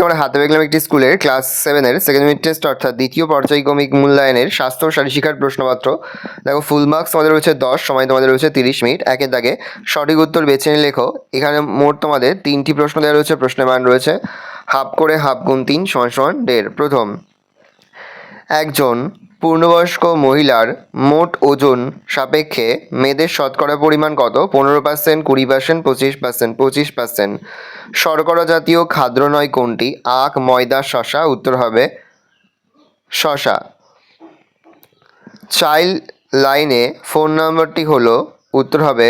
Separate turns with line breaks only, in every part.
আমরা হাতে দেখলাম একটি স্কুলের ক্লাস 7-এর সেকেন্ড ইউনিট টেস্ট অর্থাৎ দ্বিতীয় পর্যায়ক্রমিক মূল্যায়নের স্বাস্থ্য ও শারীরশিক্ষার প্রশ্নপত্র। দেখো ফুল মার্কস তোমাদের রয়েছে 10, সময় তোমাদের রয়েছে 30 মিনিট। একের দাগে সঠিক উত্তর বেছে নিয়ে লেখো। এখানে মোট তোমাদের 3টি প্রশ্ন দেওয়া রয়েছে, প্রশ্নের মান রয়েছে হাফ করে হাফ গুণ 3 = 1.5। প্রথম, একজন পূর্ণবয়স্ক মহিলার মোট ওজন সাপেক্ষে মেয়েদের শতকরা পরিমাণ কত? 15%, 20%, 25%, 25%। শর্করা জাতীয় খাদ্য নয় কোনটি? আখ, ময়দা, শশা। উত্তর হবে শশা। চাইল্ড লাইনে ফোন নম্বরটি হলো, উত্তর হবে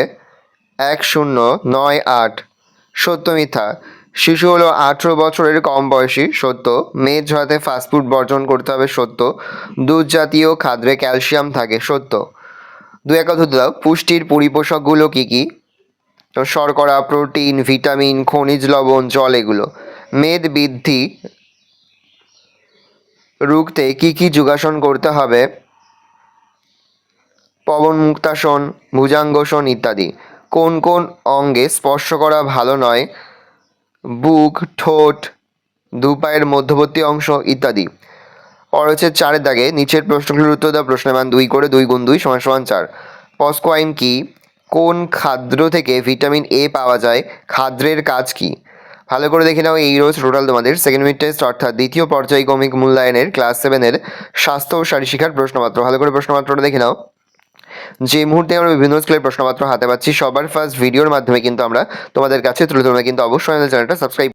1098। সত্য মিথ্যা? শিশু হলো 18 বছরের কম বয়সী। সত্য। মেদ ঝরাতে ফাস্টফুড বর্জন করতে হবে। সত্য। দুধ জাতীয় খাদ্যে ক্যালসিয়াম থাকে। সত্য। 2 উত্তর দাও। পুষ্টির পরিপোষকগুলো কী কী? তো শর্করা, প্রোটিন, ভিটামিন, খনিজ লবণ, জল এগুলো। মেদ বৃদ্ধি রুখতে কী কী যোগাসন করতে হবে? পবনমুক্তাসন, ভুজাঙ্গাসন ইত্যাদি। কোন কোন অঙ্গে স্পর্শ করা ভালো নয়? বুক, ঠোঁট, দুপায়ের মধ্যবর্তী অংশ ইত্যাদি। পরে হচ্ছে 4-এর দাগে নিচের প্রশ্নগুলোর উত্তর দাও। প্রশ্নের মান 2 করে 2 গুণ 2 = 4। পস্কোয়াইন কি? কোন খাদ্য থেকে ভিটামিন এ পাওয়া যায়? খাদ্যের কাজ কি? ভালো করে দেখে নাও। এই রয়েছে টোটাল তোমাদের সেকেন্ড ইউনিট টেস্ট অর্থাৎ দ্বিতীয় পর্যায়ক্রমিক মূল্যায়নের ক্লাস 7-এর স্বাস্থ্য ও শারীরশিক্ষার প্রশ্নপত্র। ভালো করে প্রশ্নপত্রটা দেখে নাও। যে মুহূর্তে আমরা বিভিন্ন স্কুলের প্রশ্নপত্র হাতে পাচ্ছি, সবার ফার্স্ট ভিডিওর মাধ্যমে কিন্তু আমরা তোমাদের কাছে তুলে ধরবো। কিন্তু অবশ্যই আমাদের চ্যানেলটা সাবস্ক্রাইব